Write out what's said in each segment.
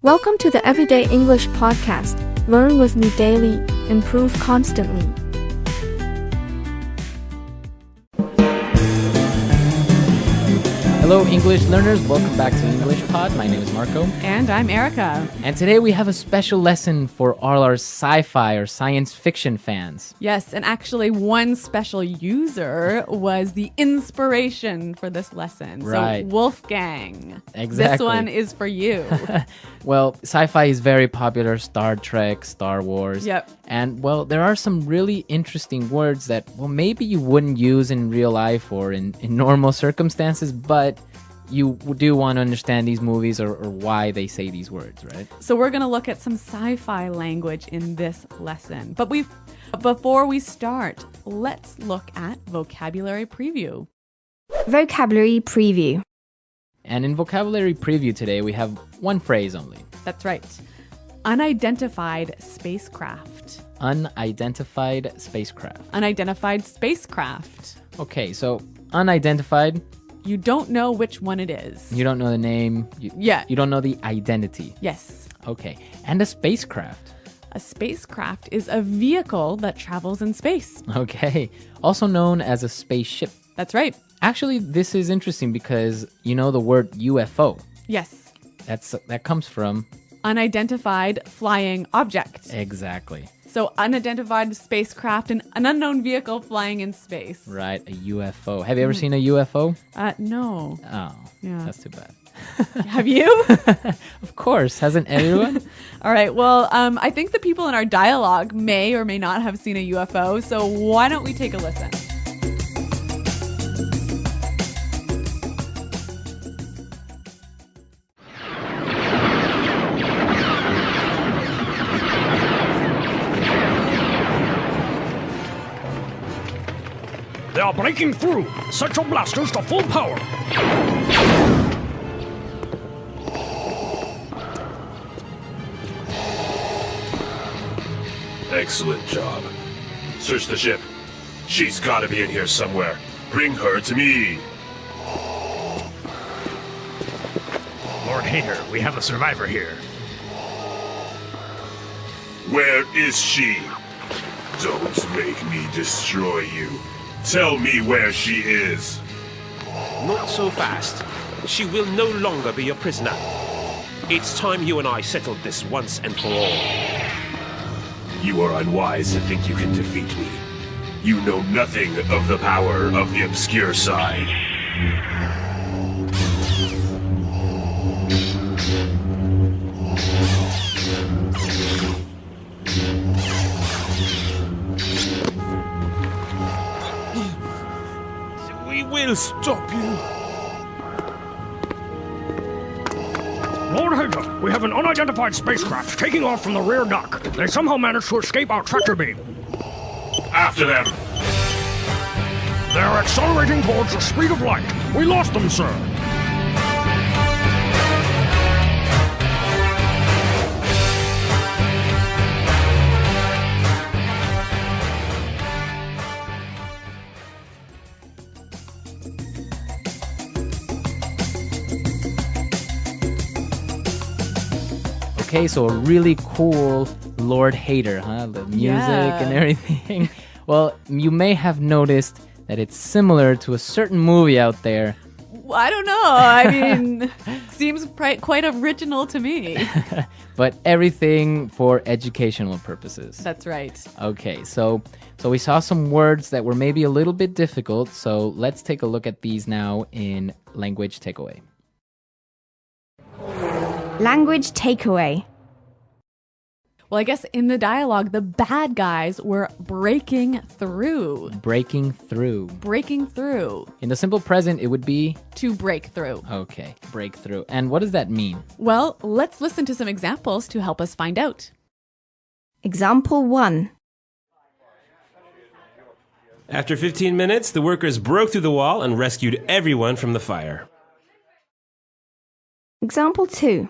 Welcome to the Everyday English Podcast. Learn with me daily, improve constantly. Hello, English learners. Welcome back to English Pod. My name is Marco. And I'm Erica. And today we have a special lesson for all our sci-fi or science fiction fans. Yes, and actually one special user was the inspiration for this lesson. Right. So Wolfgang, Exactly. this one is for you. Well, sci-fi is very popular. Star Trek, Star Wars. Yep. And, well, there are some really interesting words that, well, maybe you wouldn't use in real life or in normal circumstances, but you do want to understand these movies or why they say these words, right? So we're going to look at some sci-fi language in this lesson. But before we start, let's look at vocabulary preview. Vocabulary preview. And in vocabulary preview today, we have one phrase only. That's right. Unidentified spacecraft. Unidentified spacecraft. Unidentified spacecraft. Okay, so unidentified. You don't know which one it is. You don't know the name. Yeah. You don't know the identity. Yes. Okay. And a spacecraft. A spacecraft is a vehicle that travels in space. Okay. Also known as a spaceship. That's right. Actually, this is interesting because you know the word UFO. Yes. That comes from... Unidentified flying object. Exactly. So unidentified spacecraft, and an unknown vehicle flying in space. Right, a UFO. Have you ever seen a UFO? No. Oh, Yeah. That's too bad. Have you? Of course, hasn't everyone? All right. Well, I think the people in our dialogue may or may not have seen a UFO. So why don't we take a listen? They are breaking through. Set your blasters to full power. Excellent job. Search the ship. She's gotta be in here somewhere. Bring her to me. Lord Hater, we have a survivor here. Where is she? Don't make me destroy you. Tell me where she is. Not so fast. She will no longer be your prisoner. It's time you and I settled this once and for all. You are unwise to think you can defeat me. You know nothing of the power of the obscure side. We will stop you. Lord Hater, we have an unidentified spacecraft taking off from the rear dock. They somehow managed to escape our tractor beam. After them. They are accelerating towards the speed of light. We lost them, sir. Okay, so a really cool Lord Hater, huh? The music and everything. Well, you may have noticed that it's similar to a certain movie out there. I don't know. I mean, seems quite original to me. But everything for educational purposes. That's right. Okay, so we saw some words that were maybe a little bit difficult, so let's take a look at these now in Language Takeaway. Language takeaway. Well, I guess in the dialogue, the bad guys were breaking through. Breaking through. Breaking through. In the simple present, it would be... To break through. Okay, break through. And what does that mean? Well, let's listen to some examples to help us find out. Example 1. After 15 minutes, the workers broke through the wall and rescued everyone from the fire. Example 2.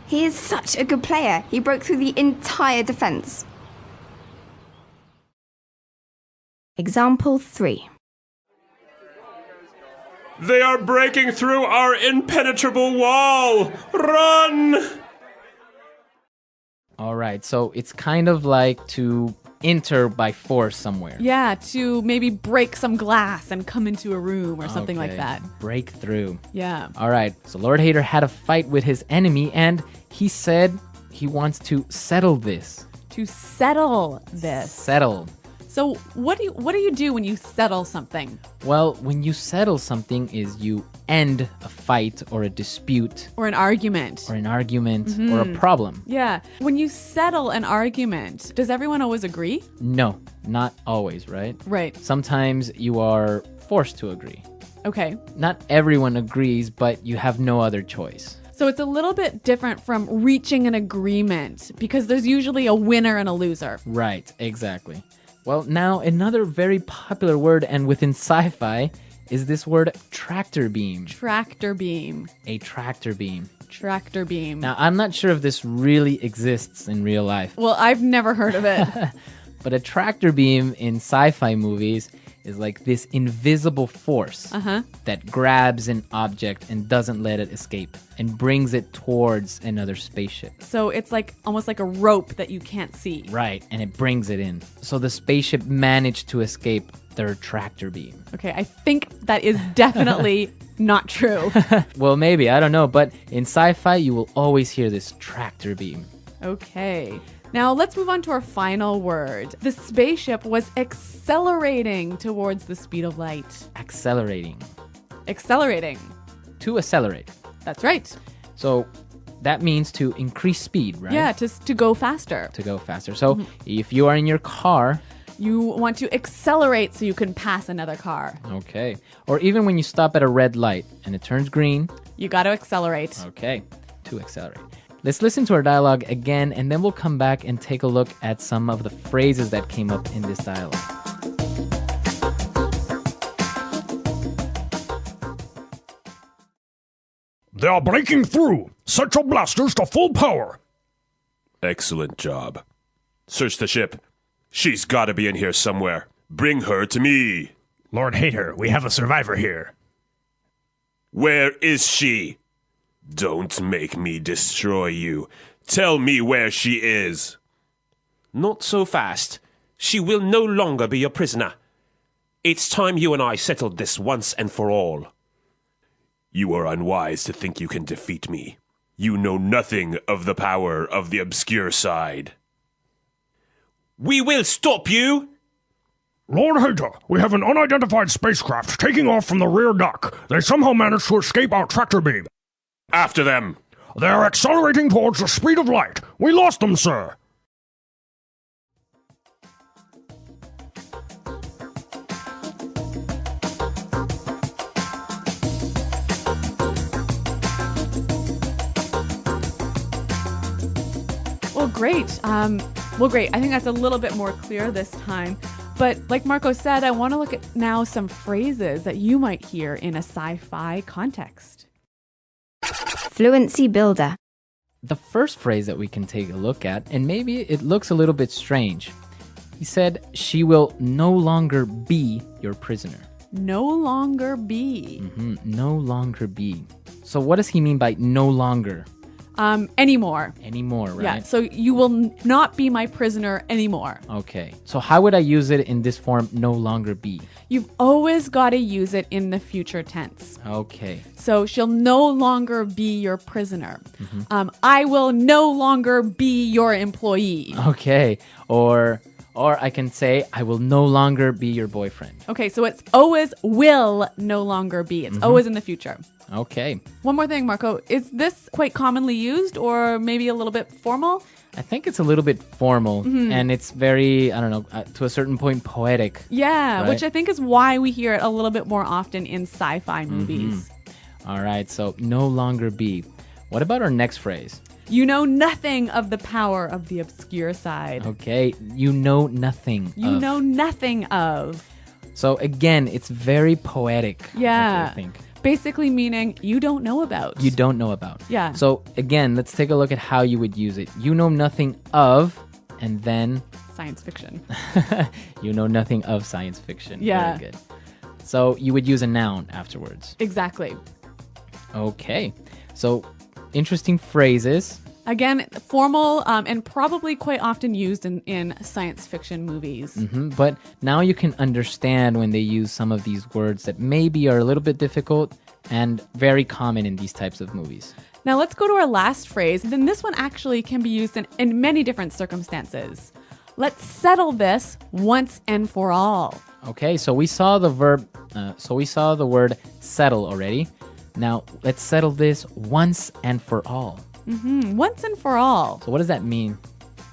He is such a good player. He broke through the entire defense. Example 3. They are breaking through our impenetrable wall! Run! All right, so it's kind of like to enter by force somewhere. Yeah, to maybe break some glass and come into a room or something like Okay, that. Break through. Yeah. All right, so Lord Hater had a fight with his enemy, and he said he wants to settle this. To settle this. Settle. So what do you do when you settle something? Well, when you settle something is you end a fight or a dispute Or an argument. or an argument or a problem. Yeah. When you settle an argument, does everyone always agree? No, not always, right? Right. Sometimes you are forced to agree. Okay. Not everyone agrees, but you have no other choice. So it's a little bit different from reaching an agreement because there's usually a winner and a loser. Right, exactly. Well, now another very popular word and within sci-fi is this word tractor beam. Tractor beam. A tractor beam. Tractor beam. Now, I'm not sure if this really exists in real life, Well, I've never heard of it. but a tractor beam in sci-fi movies is like this invisible force that grabs an object and doesn't let it escape and brings it towards another spaceship. So it's like almost like a rope that you can't see. Right, and it brings it in. So the spaceship managed to escape their tractor beam. Okay, I think that is definitely not true. Well, maybe, I don't know, but in sci-fi you will always hear this tractor beam. Okay. Now let's move on to our final word. The spaceship was accelerating towards the speed of light. Accelerating. Accelerating. To accelerate. That's right. So that means to increase speed, right? Yeah, to go faster. To go faster. So if you are in your car, You want to accelerate so you can pass another car. okay. Or even when you stop at a red light and it turns green, You got to accelerate. okay, to accelerate. Let's listen to our dialogue again, and then we'll come back and take a look at some of the phrases that came up in this dialogue. They are breaking through. Set your blasters to full power. Excellent job. Search the ship. She's gotta be in here somewhere. Bring her to me. Lord Hater, we have a survivor here. Where is she? Don't make me destroy you. Tell me where she is. Not so fast. She will no longer be your prisoner. It's time you and I settled this once and for all. You are unwise to think you can defeat me. You know nothing of the power of the obscure side. We will stop you! Lord Hater, we have an unidentified spacecraft taking off from the rear dock. They somehow managed to escape our tractor beam. After them! They are accelerating towards the speed of light. We lost them, sir. Well, great. Great. I think that's a little bit more clear this time. But like Marco said, I want to look at now some phrases that you might hear in a sci-fi context. Fluency builder. The first phrase that we can take a look at, and maybe it looks a little bit strange. He said, she will no longer be your prisoner. No longer be. No longer be. So what does he mean by no longer? Anymore. Anymore, right? Yeah, so you will not be my prisoner anymore. Okay. So how would I use it in this form, no longer be? You've always got to use it in the future tense. Okay. So she'll no longer be your prisoner. I will no longer be your employee. Okay. Or I can say, I will no longer be your boyfriend. Okay, so it's always will no longer be. It's always in the future. Okay. One more thing, Marco. Is this quite commonly used or maybe a little bit formal? I think it's a little bit formal and it's very, I don't know, to a certain point, poetic. Yeah, Right. which I think is why we hear it a little bit more often in sci-fi movies. All right. So no longer be. What about our next phrase? You know nothing of the power of the obscure side. Okay. You know nothing. You of. know nothing of. So again, it's very poetic. Yeah. I think. Basically meaning you don't know about. You don't know about. Yeah. So again, let's take a look at how you would use it. You know nothing of, and then Science fiction. you know nothing of science fiction. Yeah. Very good. So you would use a noun afterwards. Exactly. Okay. So interesting phrases. Again, formal and probably quite often used in science fiction movies. But now you can understand when they use some of these words that maybe are a little bit difficult and very common in these types of movies. Now let's go to our last phrase. Then this one actually can be used in many different circumstances. Let's settle this once and for all. Okay, so we saw the verb, we saw the word settle already. Now let's settle this once and for all. Once and for all. So what does that mean?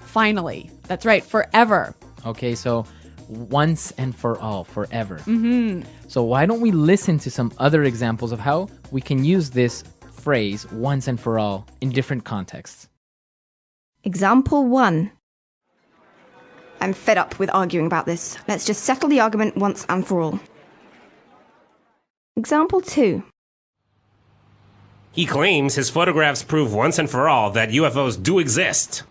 Finally. That's right. Forever. Okay, so once and for all, forever. So why don't we listen to some other examples of how we can use this phrase once and for all in different contexts? Example 1. I'm fed up with arguing about this. Let's just settle the argument once and for all. Example 2. He claims his photographs prove once and for all that UFOs do exist.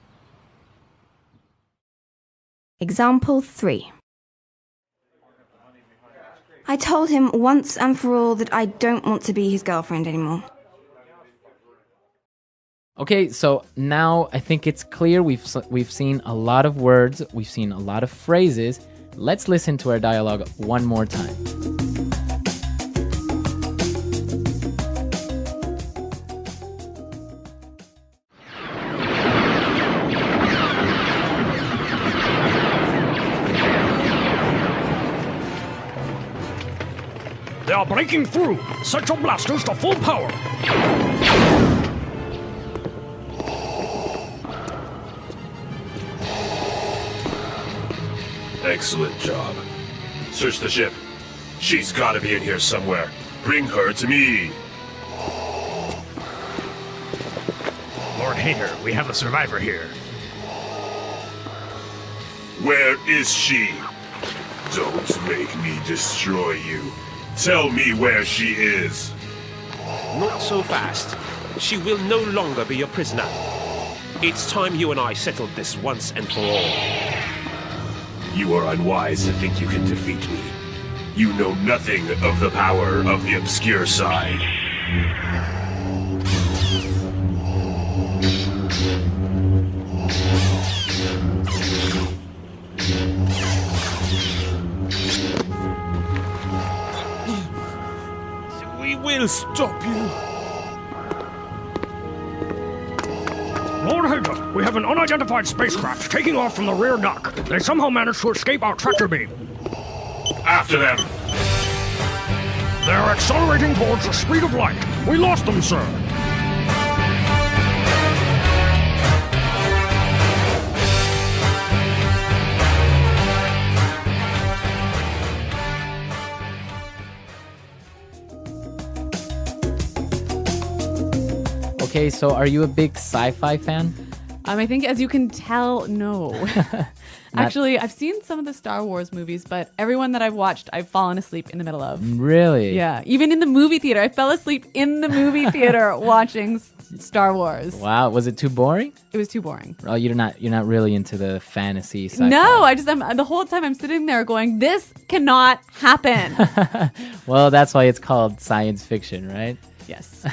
Example 3. I told him once and for all that I don't want to be his girlfriend anymore. Okay, so now I think it's clear we've seen a lot of words, we've seen a lot of phrases. Let's listen to our dialogue one more time. They are breaking through. Set your blasters to full power. Excellent job. Search the ship. She's gotta be in here somewhere. Bring her to me. Lord Hater, we have a survivor here. Where is she? Don't make me destroy you. Tell me where she is. Not so fast. She will no longer be your prisoner. It's time you and I settled this once and for all. You are unwise to think you can defeat me. You know nothing of the power of the obscure side. We will stop you. Lord Hager, we have an unidentified spacecraft taking off from the rear dock. They somehow managed to escape our tractor beam. After them. They are accelerating towards the speed of light. We lost them, sir. Okay, so are you a big sci-fi fan? I think, as you can tell, no. Actually, I've seen some of the Star Wars movies, but everyone that I've watched, I've fallen asleep in the middle of. Really? Yeah, even in the movie theater. I fell asleep in the movie theater watching Star Wars. Wow, was it too boring? It was too boring. Oh, you're not really into the fantasy sci-fi. No, I'm the whole time I'm sitting there going, this cannot happen. Well, that's why it's called science fiction, right? Yes.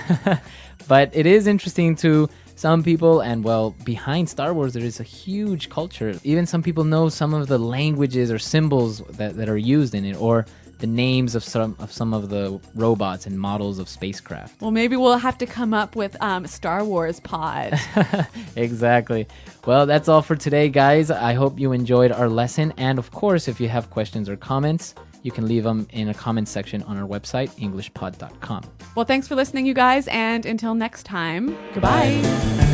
But it is interesting to some people, and well, behind Star Wars, there is a huge culture. Even some people know some of the languages or symbols that are used in it, or the names of some of the robots and models of spacecraft. Well, maybe we'll have to come up with Star Wars Pod. Exactly. Well, that's all for today, guys. I hope you enjoyed our lesson. And of course, if you have questions or comments, you can leave them in a comment section on our website, englishpod.com. Well, thanks for listening, you guys. And until next time, goodbye.